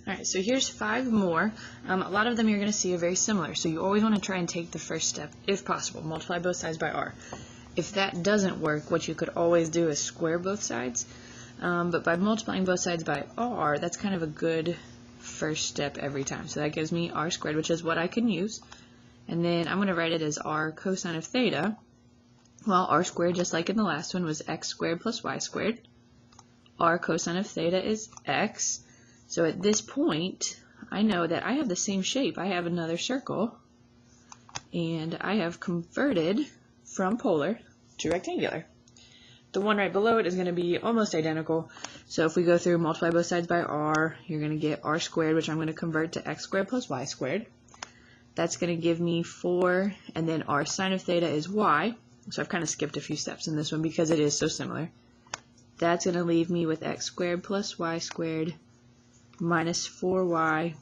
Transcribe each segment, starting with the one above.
Alright, so here's 5 more. A lot of them you're going to see are very similar, so you always want to try and take the first step, if possible. Multiply both sides by r. If that doesn't work, what you could always do is square both sides. But by multiplying both sides by r, that's kind of a good first step every time. So that gives me r squared, which is what I can use. And then I'm going to write it as r cosine of theta. Well, r squared, just like in the last one, was x squared plus y squared. R cosine of theta is x. So at this point, I know that I have the same shape. I have another circle, and I have converted from polar to rectangular. The one right below it is going to be almost identical. So if we go through multiply both sides by r, you're going to get r squared, which I'm going to convert to x squared plus y squared. That's going to give me 4, and then r sine of theta is y. So I've kind of skipped a few steps in this one because it is so similar. That's going to leave me with x squared plus y squared minus 4y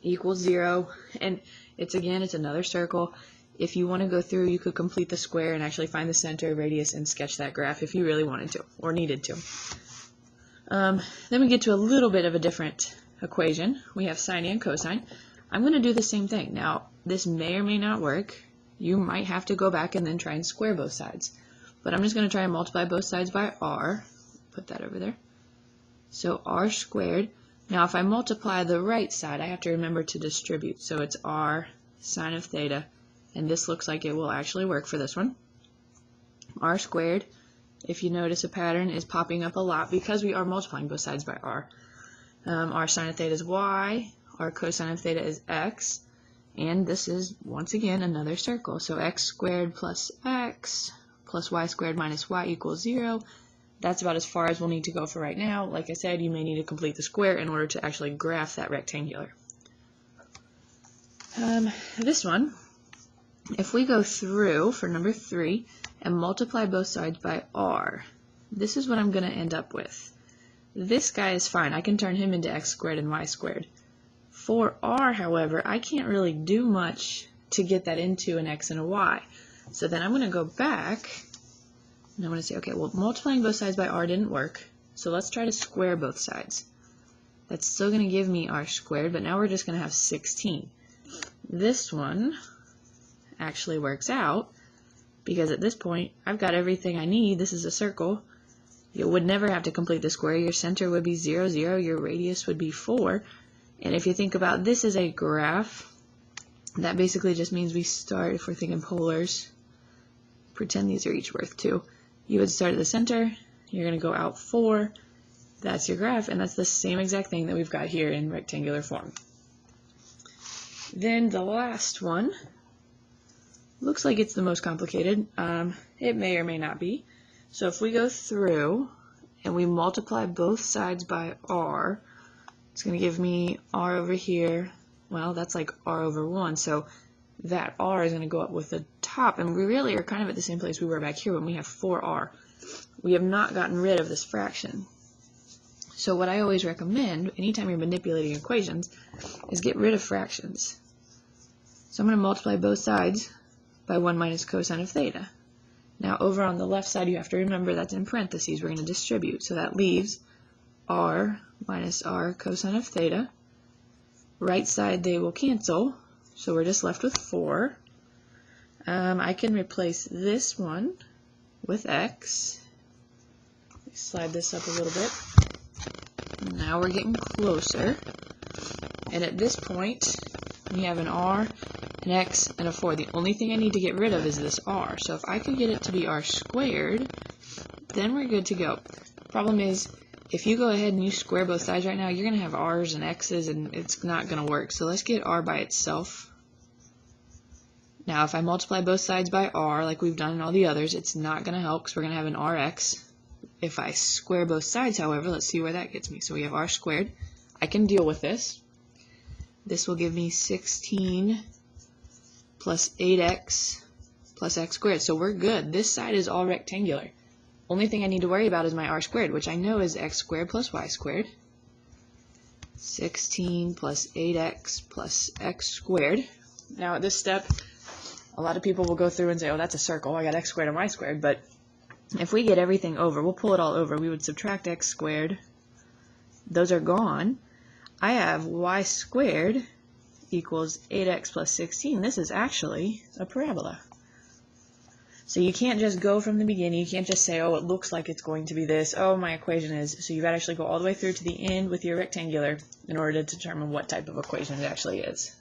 equals 0. And it's another circle. If you want to go through, you could complete the square and actually find the center, radius, and sketch that graph if you really wanted to or needed to. Then we get to a little bit of a different equation. We have sine and cosine. I'm going to do the same thing. Now, this may or may not work. You might have to go back and then try and square both sides. But I'm just going to try and multiply both sides by r. Put that over there. So r squared. Now if I multiply the right side, I have to remember to distribute. So it's r sine of theta. And this looks like it will actually work for this one. R squared, if you notice a pattern, is popping up a lot because we are multiplying both sides by r. R sine of theta is y. R cosine of theta is x. And this is, once again, another circle. So x squared plus x plus y squared minus y equals 0. That's about as far as we'll need to go for right now. Like I said, you may need to complete the square in order to actually graph that rectangular. This one, if we go through for number 3 and multiply both sides by r, this is what I'm going to end up with. This guy is fine. I can turn him into x squared and y squared. For r, however, I can't really do much to get that into an x and a y. So then I'm going to go back. And I'm going to say, okay, well, multiplying both sides by r didn't work, so let's try to square both sides. That's still going to give me r squared, but now we're just going to have 16. This one actually works out, because at this point, I've got everything I need. This is a circle. You would never have to complete the square. Your center would be 0, 0. Your radius would be 4. And if you think about this as a graph, that basically just means we start, if we're thinking polars, pretend these are each worth 2. You would start at the center, you're going to go out 4, that's your graph, and that's the same exact thing that we've got here in rectangular form. Then the last one looks like it's the most complicated. It may or may not be. So if we go through and we multiply both sides by r, it's going to give me r over here. Well, that's like r over 1, so that r is going to go up with the top, and we really are kind of at the same place we were back here when we have 4r. We have not gotten rid of this fraction. So what I always recommend, anytime you're manipulating equations, is get rid of fractions. So I'm going to multiply both sides by 1 minus cosine of theta. Now over on the left side, you have to remember that's in parentheses. We're going to distribute, so that leaves r minus r cosine of theta. Right side, they will cancel. So we're just left with 4. I can replace this one with x. Slide this up a little bit. Now we're getting closer. And at this point, we have an r, an x, and a 4. The only thing I need to get rid of is this r. So if I could get it to be r squared, then we're good to go. Problem is, if you go ahead and you square both sides right now, you're going to have r's and x's, and it's not going to work. So let's get r by itself. Now, if I multiply both sides by r, like we've done in all the others, it's not going to help because we're going to have an rx. If I square both sides, however, let's see where that gets me. So we have r squared. I can deal with this. This will give me 16 plus 8x plus x squared. So we're good. This side is all rectangular. Only thing I need to worry about is my r squared, which I know is x squared plus y squared. 16 plus 8x plus x squared. Now at this step, a lot of people will go through and say, oh, that's a circle. I got x squared and y squared. But if we get everything over, we'll pull it all over. We would subtract x squared. Those are gone. I have y squared equals 8x plus 16. This is actually a parabola. So you can't just go from the beginning. You can't just say, oh, it looks like it's going to be this. Oh, my equation is. So you've got to actually go all the way through to the end with your rectangular in order to determine what type of equation it actually is.